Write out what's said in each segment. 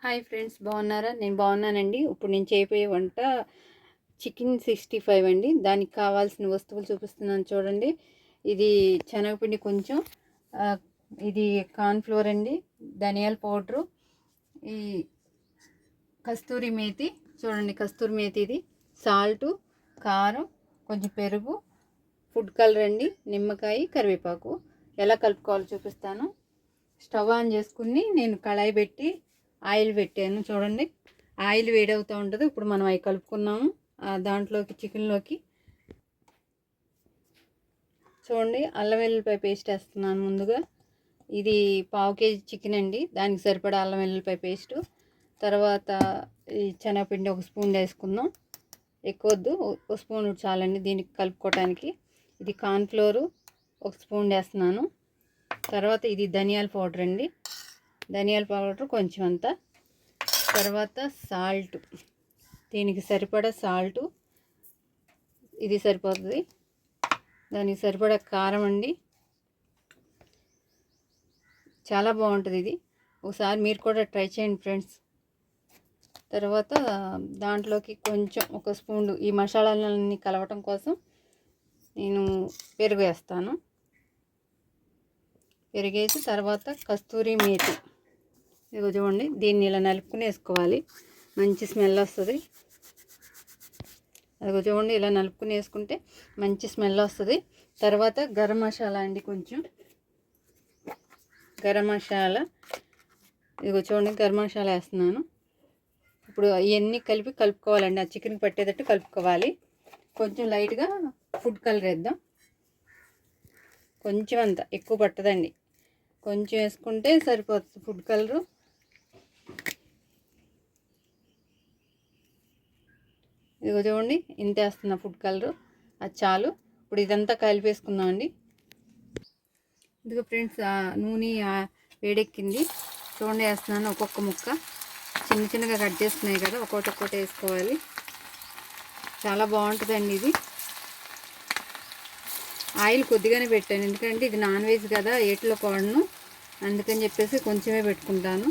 Hi friends, బాగున్నారా? నేను బాగున్నానండి. ఇప్పుడు నేను చేయబోయే వంట చికెన్ 65 అండి. దానికి కావాల్సిన వస్తువులు చూపిస్తున్నాను చూడండి. ఇది శనగపిండి కొంచెం, ఇది కార్న్ఫ్లోర్ అండి, ధనియాల పౌడరు, ఈ కస్తూరి మేతి చూడండి, కస్తూరి మేతి, ఇది సాల్టు, కారం, కొంచెం పెరుగు, ఫుడ్ కలర్ అండి, నిమ్మకాయ, కరివేపాకు. ఎలా కలుపుకోవాలో చూపిస్తాను. స్టవ్ ఆన్ చేసుకుని నేను కళాయి పెట్టి ఆయిల్ పెట్టాను చూడండి. ఆయిల్ వేడవుతూ ఉంటుంది. ఇప్పుడు మనం అవి కలుపుకున్నాము దాంట్లోకి, చికెన్లోకి. చూడండి, అల్లం వెల్లుల్లిపాయ పేస్ట్ వేస్తున్నాను ముందుగా. ఇది పావు కేజీ చికెన్ అండి, దానికి సరిపడా అల్లం వెల్లుల్లిపాయ పేస్టు. తర్వాత ఈ శనగపిండి ఒక స్పూన్ వేసుకుందాం, ఎక్కువ వద్దు, ఒక స్పూన్ చాలండి దీనికి కలుపుకోవటానికి. ఇది కార్న్ఫ్లోరు ఒక స్పూన్ వేస్తున్నాను. తర్వాత ఇది ధనియాల పౌడర్ అండి, ధనియాల పౌడర్ కొంచెం అంతా. తర్వాత సాల్ట్, దీనికి సరిపడా సాల్టు, ఇది సరిపోతుంది. దానికి సరిపడా కారం అండి, చాలా బాగుంటుంది ఇది, ఒకసారి మీరు కూడా ట్రై చేయండి ఫ్రెండ్స్. తర్వాత దాంట్లోకి కొంచెం ఒక స్పూన్ ఈ మసాలాలన్నీ కలవటం కోసం నేను పెరుగు వేస్తాను. పెరిగేసి తర్వాత కస్తూరి మేతి, ఇదిగో చూడండి, దీన్ని ఇలా నలుపుకుని వేసుకోవాలి, మంచి స్మెల్ వస్తుంది. అదిగో చూడండి, ఇలా నలుపుకుని వేసుకుంటే మంచి స్మెల్ వస్తుంది. తర్వాత గరం మసాలా అండి, కొంచెం గరం మసాలా, ఇదిగో చూడండి, గరం మసాలా వేస్తున్నాను. ఇప్పుడు ఇవన్నీ కలుపుకోవాలండి, ఆ చికెన్కి పట్టేటట్టు కలుపుకోవాలి. కొంచెం లైట్గా ఫుడ్ కలర్ వేద్దాం, కొంచెం అంత, ఎక్కువ పట్టదండి, కొంచెం వేసుకుంటే సరిపోతుంది ఫుడ్ కలరు. ఇదిగో చూడండి, ఇంత వేస్తున్నా ఫుడ్ కలరు, అది చాలు. ఇప్పుడు ఇదంతా కలిపేసుకుందామండి. ఇదిగో ఫ్రెండ్స్, నూనె వేడెక్కింది చూడండి, వేస్తున్నాను ఒక్కొక్క ముక్క, చిన్న చిన్నగా కట్ చేసుకున్నాయి కదా, ఒక్కొక్కటి వేసుకోవాలి. చాలా బాగుంటుందండి ఇది. ఆయిల్ కొద్దిగానే పెట్టాను, ఎందుకంటే ఇది నాన్ వెజ్ కదా, ఏట్లో వాడను, అందుకని చెప్పేసి కొంచెమే పెట్టుకుంటాను.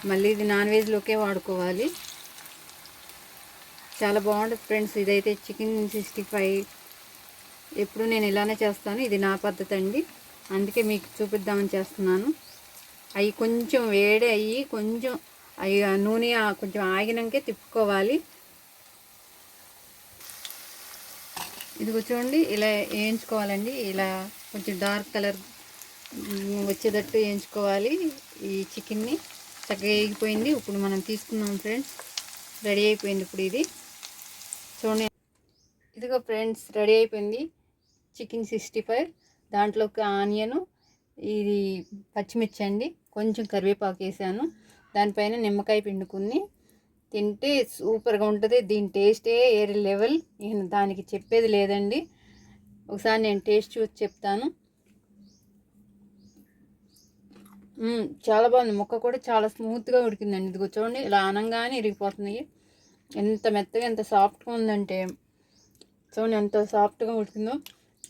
మళ్ళీ ఇది నాన్ వెజ్లోకే వాడుకోవాలి. చాలా బాగుంటుంది ఫ్రెండ్స్. ఇదైతే చికెన్ 65 ఎప్పుడు నేను ఇలానే చేస్తాను, ఇది నా పద్ధతి అండి, అందుకే మీకు చూపిద్దామని చేస్తున్నాను. అవి కొంచెం వేడి అయ్యి కొంచెం అవి నూనె కొంచెం ఆగినాకే తిప్పుకోవాలి. ఇది చూడండి, ఇలా వేయించుకోవాలండి, ఇలా కొంచెం డార్క్ కలర్ వచ్చేటట్టు వేయించుకోవాలి. ఈ చికెన్ని చక్కగా వేగిపోయింది. ఇప్పుడు మనం తీసుకున్నాం ఫ్రెండ్స్, రెడీ అయిపోయింది. ఇప్పుడు ఇది చూడండి, ఇదిగో ఫ్రెండ్స్, రెడీ అయిపోయింది చికెన్ 65. దాంట్లోకి ఆనియను, ఇది పచ్చిమిర్చి అండి, కొంచెం కరివేపాకు వేసాను, దానిపైన నిమ్మకాయ పిండుకుని తింటే సూపర్గా ఉంటుంది. దీని టేస్టే వేరే లెవెల్, నేను దానికి చెప్పేది లేదండి. ఒకసారి నేను టేస్ట్ చూసి చెప్తాను. చాలా బాగుంది, ముక్క కూడా చాలా స్మూత్గా ఉడికిందండి. ఇదిగో చూడండి, ఇలా అనంగానే ఇరిగిపోతున్నాయి. ఎంత మెత్తగా, ఎంత సాఫ్ట్గా ఉందంటే చూడండి, ఎంత సాఫ్ట్గా ఉడికిందో.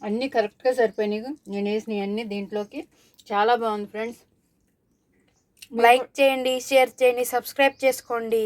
అన్నీ కరెక్ట్గా సరిపోయినాయి నేను వేసినవి అన్నీ దీంట్లోకి. చాలా బాగుంది ఫ్రెండ్స్. లైక్ చేయండి, షేర్ చేయండి, సబ్స్క్రైబ్ చేసుకోండి.